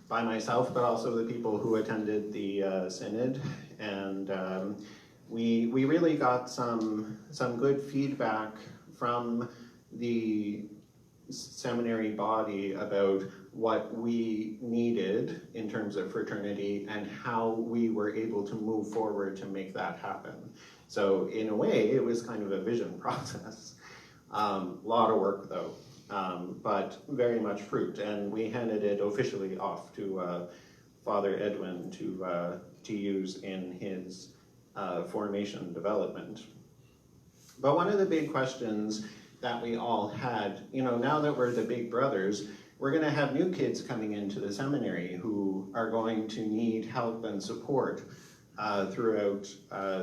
by myself, but also the people who attended the synod. And we really got some good feedback from the seminary body about what we needed in terms of fraternity and how we were able to move forward to make that happen. So in a way, it was kind of a vision process. A lot of work though, but very much fruit. And we handed it officially off to Father Edwin to use in his formation development. But one of the big questions that we all had, now that we're the big brothers, we're going to have new kids coming into the seminary who are going to need help and support throughout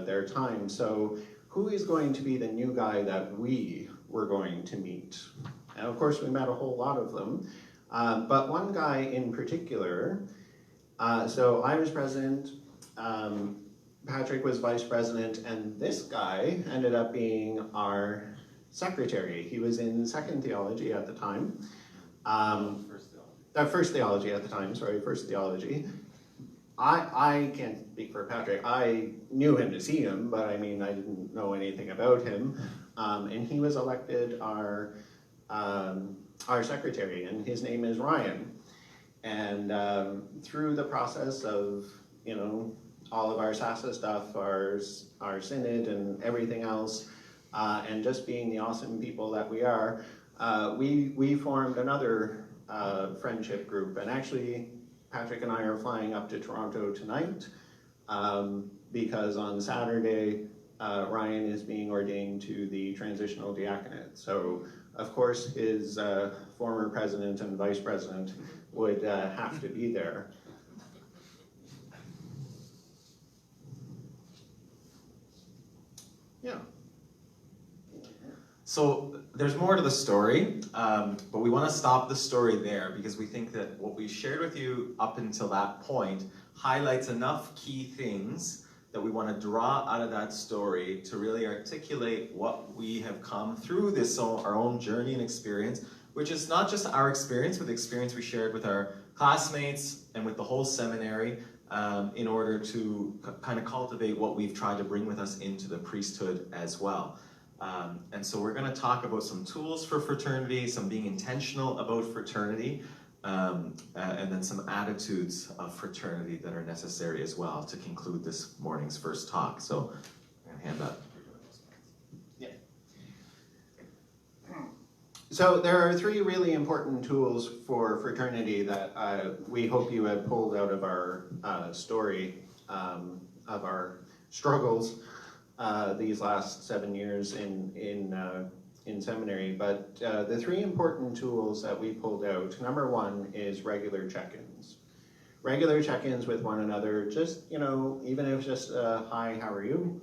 their time. So who is going to be the new guy that we were going to meet? And of course we met a whole lot of them, but one guy in particular, so I was president, Patrick was vice president, and this guy ended up being our secretary. He was in second theology at the time. First theology at the time, sorry, first theology. I can't speak for Patrick. I knew him to see him, but I mean, I didn't know anything about him. And he was elected our secretary, and his name is Ryan. And through the process of, you know, all of our SASA stuff, our synod and everything else, and just being the awesome people that we are, we formed another friendship group. And actually, Patrick and I are flying up to Toronto tonight because on Saturday, Ryan is being ordained to the transitional diaconate. So, of course, his former president and vice president would have to be there. Yeah. So there's more to the story, but we want to stop the story there because we think that what we shared with you up until that point highlights enough key things that we want to draw out of that story to really articulate what we have come through this our own journey and experience, which is not just our experience, but the experience we shared with our classmates and with the whole seminary, in order to kind of cultivate what we've tried to bring with us into the priesthood as well. And so we're going to talk about some tools for fraternity, some being intentional about fraternity, and then some attitudes of fraternity that are necessary as well to conclude this morning's first talk. So I'm going to hand that. Yeah. So there are three really important tools for fraternity that we hope you have pulled out of our story of our struggles these last 7 years in seminary. But the three important tools that we pulled out, number one is regular check-ins. Regular check-ins with one another, just, you know, even if it's just hi, how are you?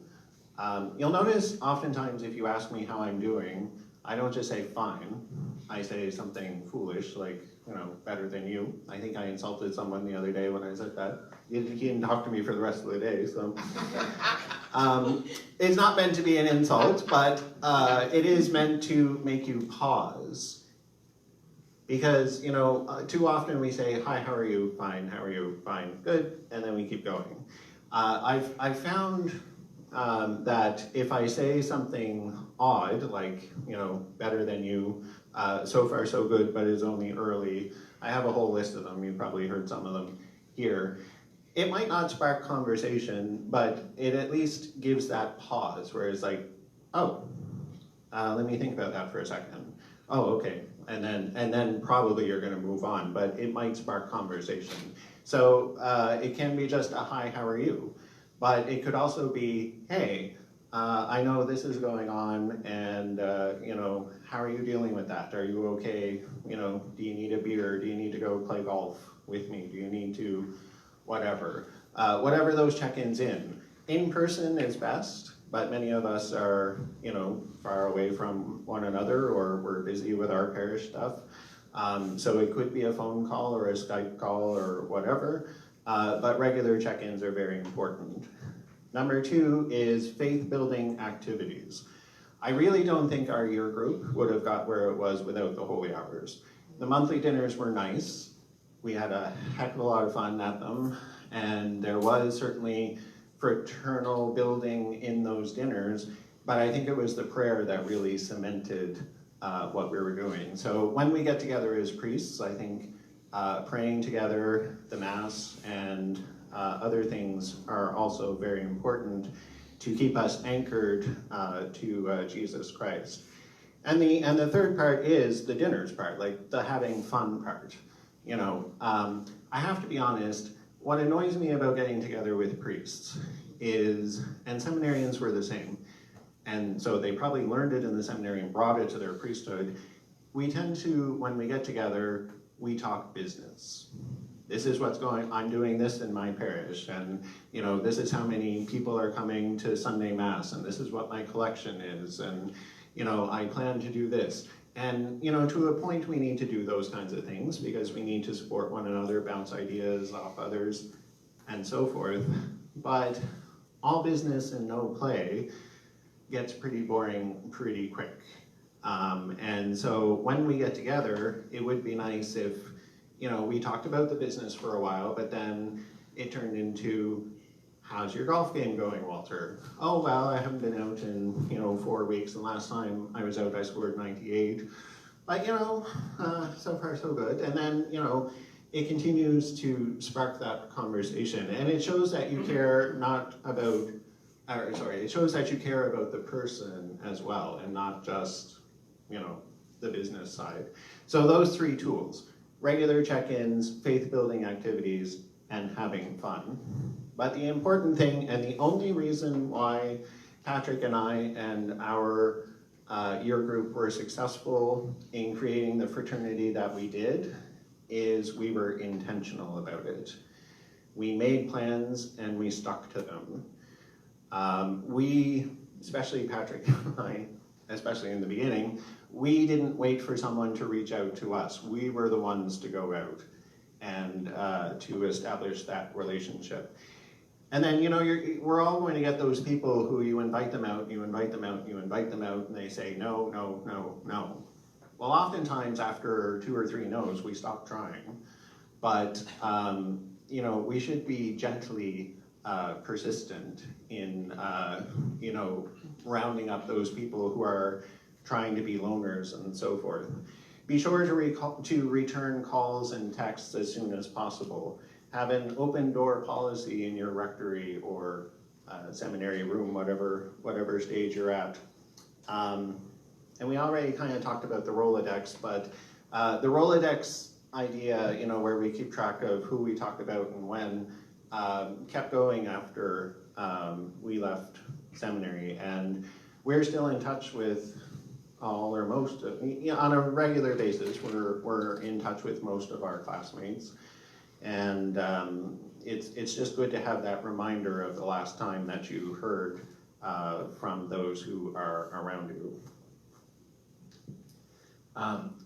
You'll notice oftentimes if you ask me how I'm doing, I don't just say fine. I say something foolish, like, you know, better than you. I think I insulted someone the other day when I said that. He didn't talk to me for the rest of the day, so. It's not meant to be an insult, but it is meant to make you pause. Because, you know, too often we say, hi, how are you? Fine, how are you? Fine, good, and then we keep going. I've found that if I say something odd, like, you know, better than you, so far so good, but it's only early. I have a whole list of them. You've probably heard some of them here. It might not spark conversation, but it at least gives that pause where it's like, oh, let me think about that for a second. Oh, okay. And then probably you're going to move on, but it might spark conversation. So it can be just a hi, how are you? But it could also be, hey, I know this is going on, and you know, how are you dealing with that? Are you okay? You know, do you need a beer? Do you need to go play golf with me? Do you need to, whatever? Whatever those check-ins in person is best, but many of us are, you know, far away from one another, or we're busy with our parish stuff. So it could be a phone call or a Skype call or whatever. But regular check-ins are very important. Number two is faith-building activities. I really don't think our year group would have got where it was without the holy hours. The monthly dinners were nice. We had a heck of a lot of fun at them, and there was certainly fraternal building in those dinners, but I think it was the prayer that really cemented what we were doing. So when we get together as priests, I think praying together, the Mass, and other things are also very important to keep us anchored to Jesus Christ. And the third part is the dinners part, like the having fun part. You know, I have to be honest, what annoys me about getting together with priests is, and seminarians were the same, and so they probably learned it in the seminary and brought it to their priesthood. We tend to, when we get together, we talk business. This is what's going, I'm doing this in my parish, and you know, this is how many people are coming to Sunday Mass, and this is what my collection is, and you know, I plan to do this. And you know, to a point we need to do those kinds of things because we need to support one another, bounce ideas off others, and so forth. But all business and no play gets pretty boring pretty quick. And so when we get together, it would be nice if, you know, we talked about the business for a while, but then it turned into, how's your golf game going, Walter? Oh, well, I haven't been out in, 4 weeks. The last time I was out, I scored 98. But, so far so good. And then, it continues to spark that conversation. And it shows that you care it shows that you care about the person as well, and not just, the business side. So those 3 tools: regular check-ins, faith-building activities, and having fun. But the important thing, and the only reason why Patrick and I and our year group were successful in creating the fraternity that we did, is we were intentional about it. We made plans and we stuck to them. We, especially Patrick and I, especially in the beginning, we didn't wait for someone to reach out to us. We were the ones to go out and to establish that relationship. And then, we're all going to get those people who you invite them out, you invite them out, you invite them out, and they say no, no, no, no. Well, oftentimes after 2 or 3 no's, we stop trying. But, we should be gently persistent in, rounding up those people who are trying to be loners and so forth. Be sure to return calls and texts as soon as possible. Have an open door policy in your rectory or seminary room, whatever stage you're at. And we already kind of talked about the Rolodex, but the Rolodex idea, where we keep track of who we talked about and when, kept going after we left seminary. And we're still in touch with all or most of, on a regular basis, we're in touch with most of our classmates. And it's just good to have that reminder of the last time that you heard from those who are around you.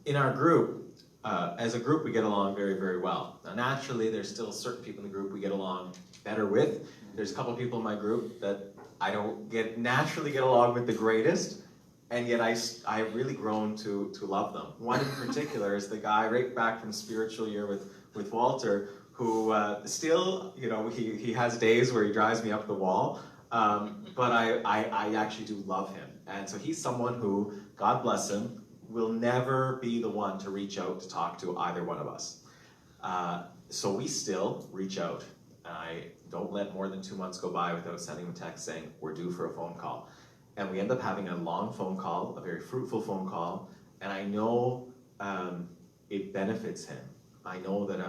In our group, as a group, we get along very, very well. Now, naturally, there's still certain people in the group we get along better with. There's a couple of people in my group that I don't naturally get along with the greatest, and yet I've really grown to love them. One in particular is the guy right back from spiritual year with Walter, who still, he has days where he drives me up the wall, but I actually do love him. And so he's someone who, God bless him, will never be the one to reach out to talk to either one of us. So we still reach out. I don't let more than 2 months go by without sending him a text saying, we're due for a phone call. And we end up having a long phone call, a very fruitful phone call, and I know it benefits him. I know that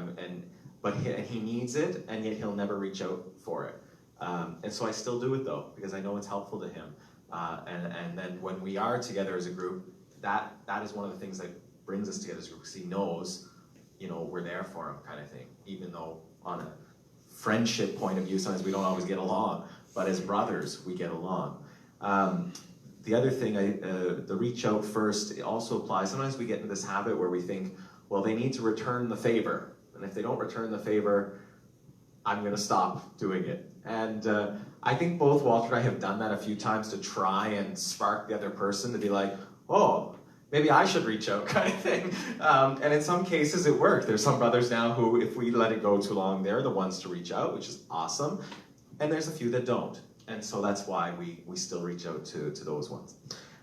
but he needs it, and yet he'll never reach out for it. And so I still do it though, because I know it's helpful to him. And then when we are together as a group, that is one of the things that brings us together as a group, because he knows, we're there for him, kind of thing. Even though on a friendship point of view, sometimes we don't always get along, but as brothers, we get along. The other thing, the reach out first, it also applies. Sometimes we get in this habit where we think, well, they need to return the favor. And if they don't return the favor, I'm going to stop doing it. And I think both Walter and I have done that a few times to try and spark the other person to be like, oh, maybe I should reach out, kind of thing. And in some cases it worked. There's some brothers now who, if we let it go too long, they're the ones to reach out, which is awesome. And there's a few that don't. And so that's why we still reach out to those ones.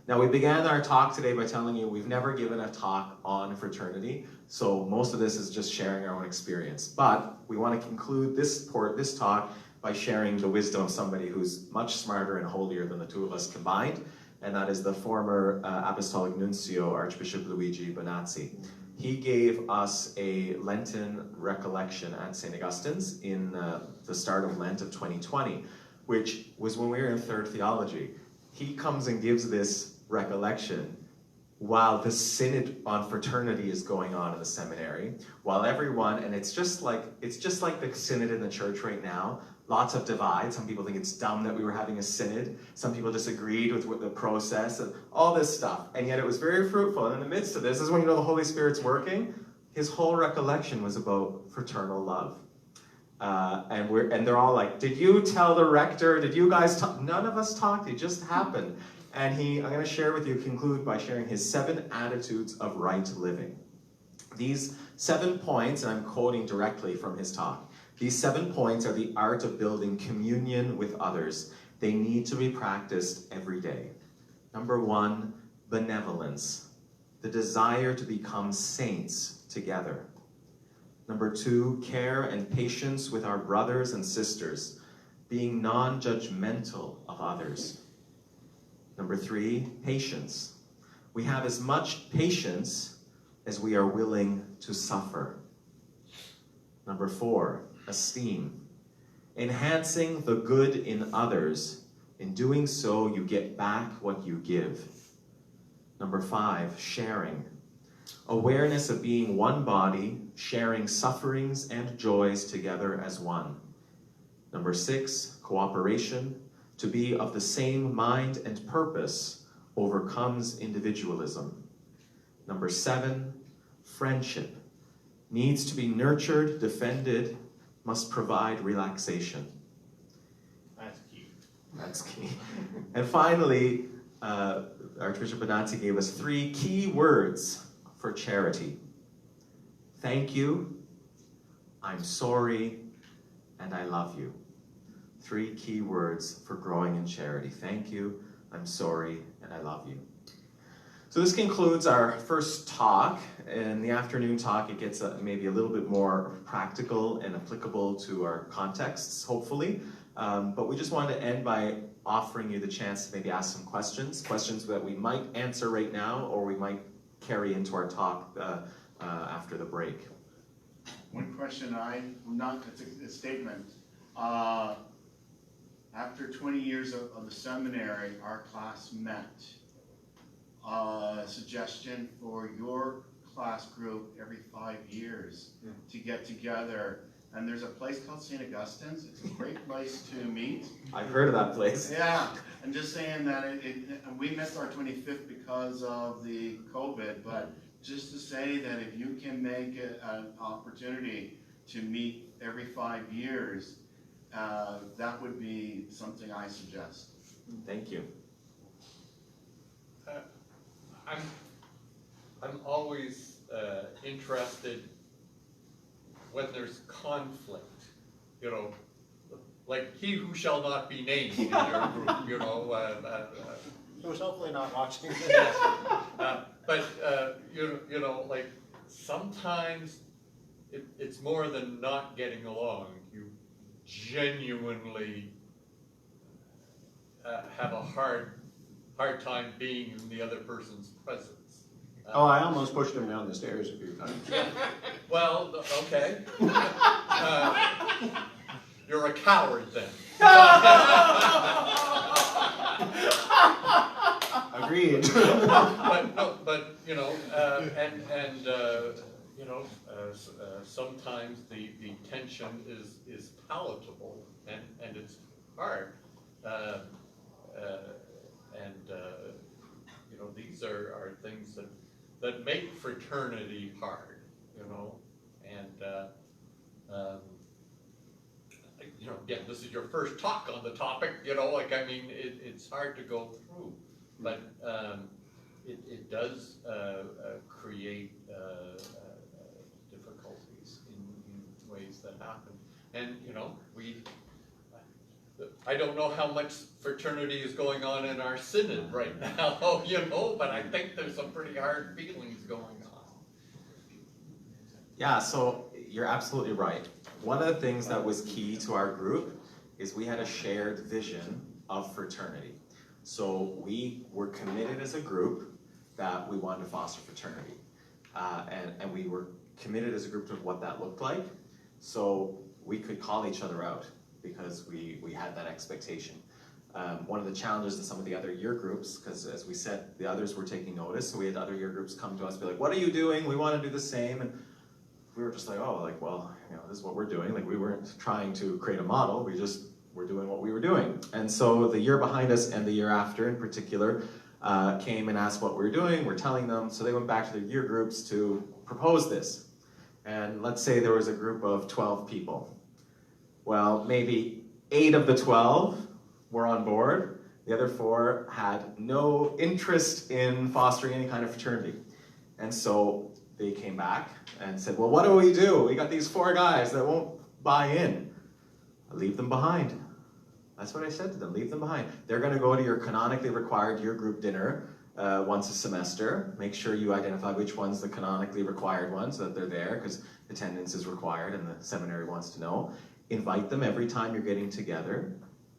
Now, we began our talk today by telling you we've never given a talk on fraternity, so most of this is just sharing our own experience. But we want to conclude this talk by sharing the wisdom of somebody who's much smarter and holier than the two of us combined, and that is the former Apostolic Nuncio, Archbishop Luigi Bonazzi. He gave us a Lenten recollection at St. Augustine's in the start of Lent of 2020, which was when we were in third theology. He comes and gives this recollection while the synod on fraternity is going on in the seminary, while everyone, and it's just like the synod in the church right now, lots of divide. Some people think it's dumb that we were having a synod. Some people disagreed with the process and all this stuff. And yet it was very fruitful. And in the midst of this is when the Holy Spirit's working. His whole recollection was about fraternal love. And they're all like, did you tell the rector? Did you guys talk? None of us talked. It just happened. And I'm going to share with you, conclude by sharing his 7 attitudes of right living. These 7 points, and I'm quoting directly from his talk, These 7 points are the art of building communion with others. They need to be practiced every day. Number 1, benevolence, the desire to become saints together. Number 2, care and patience with our brothers and sisters, being non-judgmental of others. Number 3, patience. We have as much patience as we are willing to suffer. Number 4, esteem. Enhancing the good in others. In doing so, you get back what you give. Number 5, sharing. Awareness of being one body, sharing sufferings and joys together as one. Number 6, cooperation. To be of the same mind and purpose overcomes individualism. Number 7, friendship. Needs to be nurtured, defended, must provide relaxation. That's key. That's key. And finally, Archbishop Bonazzi gave us 3 key words for charity. Thank you, I'm sorry, and I love you. 3 key words for growing in charity. Thank you, I'm sorry, and I love you. So this concludes our first talk. In the afternoon talk, it gets maybe a little bit more practical and applicable to our contexts, hopefully. But we just wanted to end by offering you the chance to maybe ask some questions that we might answer right now, or we might carry into our talk after the break. One question it's a statement. After 20 years of the seminary, our class met. Suggestion for your class group every 5 years to get together. And there's a place called St. Augustine's. It's a great place to meet. I've heard of that place. Yeah, I'm just saying that we missed our 25th because of the COVID, but just to say that if you can make an opportunity to meet every 5 years, that would be something I suggest. Thank you. I'm always interested when there's conflict, you know, like he who shall not be named in your group, you know. Who's hopefully not watching this. Yes. But you know, like sometimes it's more than not getting along. You genuinely have a hard time being in the other person's presence. Oh, I almost pushed him down the stairs a few times. Well, okay. You're a coward then. Agreed. But you know, you know, sometimes the tension is palatable and it's hard. You know, these are things that make fraternity hard, you know, and you know, again, this is your first talk on the topic, you know, like, I mean, it's hard to go through, but it does create difficulties in ways that happen. And, you know, I don't know how much fraternity is going on in our synod right now, you know, but I think there's some pretty hard feelings going on. Yeah, so you're absolutely right. One of the things that was key to our group is we had a shared vision of fraternity. So we were committed as a group that we wanted to foster fraternity. And we were committed as a group to what that looked like. So we could call each other out because we had that expectation. One of the challenges in some of the other year groups, because as we said, the others were taking notice, so we had other year groups come to us and be like, what are you doing? We want to do the same. And we were just like, oh, like, well, you know, this is what we're doing. Like, we weren't trying to create a model, we just were doing what we were doing. And so the year behind us and the year after in particular came and asked what we were doing, we're telling them, so they went back to their year groups to propose this. And let's say there was a group of 12 people. Well, maybe 8 of the 12 were on board. The other 4 had no interest in fostering any kind of fraternity. And so they came back and said, well, what do? We got these 4 guys that won't buy in. Leave them behind. That's what I said to them, leave them behind. They're gonna go to your canonically required year group dinner once a semester. Make sure you identify which one's the canonically required one so that they're there, because attendance is required and the seminary wants to know. Invite them every time you're getting together.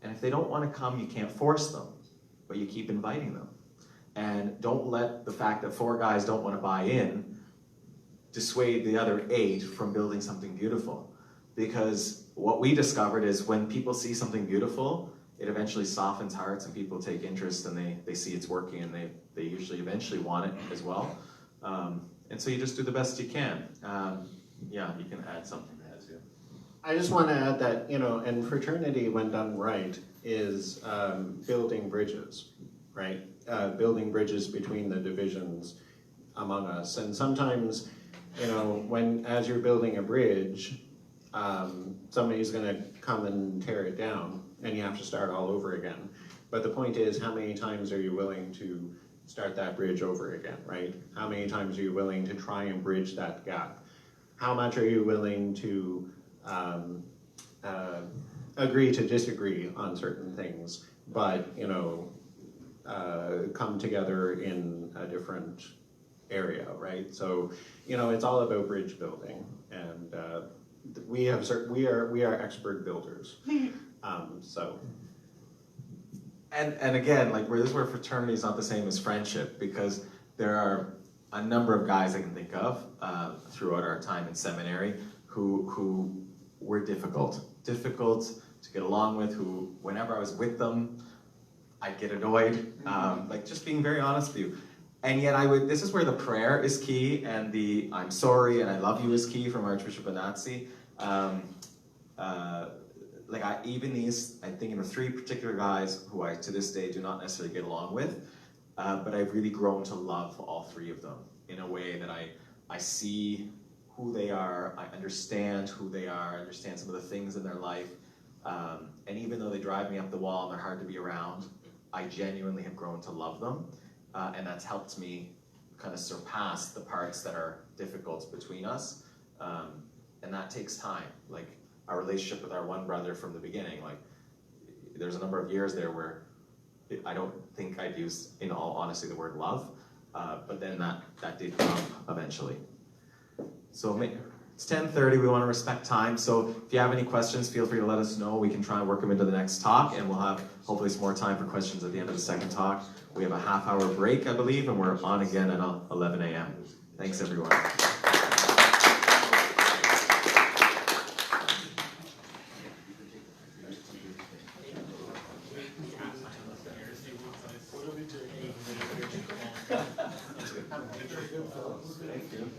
And if they don't wanna come, you can't force them, but you keep inviting them. And don't let the fact that 4 guys don't wanna buy in dissuade the other 8 from building something beautiful. Because what we discovered is when people see something beautiful, it eventually softens hearts and people take interest and they see it's working and they usually eventually want it as well. And so you just do the best you can. Yeah, you can add something to that too. I just want to add that, and fraternity, when done right, is building bridges, right? Building bridges between the divisions among us. And sometimes, as you're building a bridge, somebody's going to come and tear it down, and you have to start all over again. But the point is, how many times are you willing to start that bridge over again, right? How many times are you willing to try and bridge that gap? How much are you willing to agree to disagree on certain things, but, come together in a different area, right? So, it's all about bridge building, and we are expert builders. So. And again, this is where fraternity is not the same as friendship, because there are a number of guys I can think of throughout our time in seminary who were difficult to get along with, who, whenever I was with them, I'd get annoyed, just being very honest with you. And yet this is where the prayer is key, and the I'm sorry and I love you is key from Archbishop Bonazzi. I think the 3 particular guys who I to this day do not necessarily get along with, but I've really grown to love all 3 of them in a way that I see who they are, I understand who they are, I understand some of the things in their life, and even though they drive me up the wall and they're hard to be around, I genuinely have grown to love them, and that's helped me kind of surpass the parts that are difficult between us, and that takes time. Our relationship with our one brother from the beginning, there's a number of years there where I don't think I'd use, in all honesty, the word love, but then that did come eventually. So it's 10:30, we want to respect time, so if you have any questions, feel free to let us know. We can try and work them into the next talk, and we'll have hopefully some more time for questions at the end of the second talk. We have a half-hour break, I believe, and we're on again at 11 a.m. Thanks, everyone. Thank you.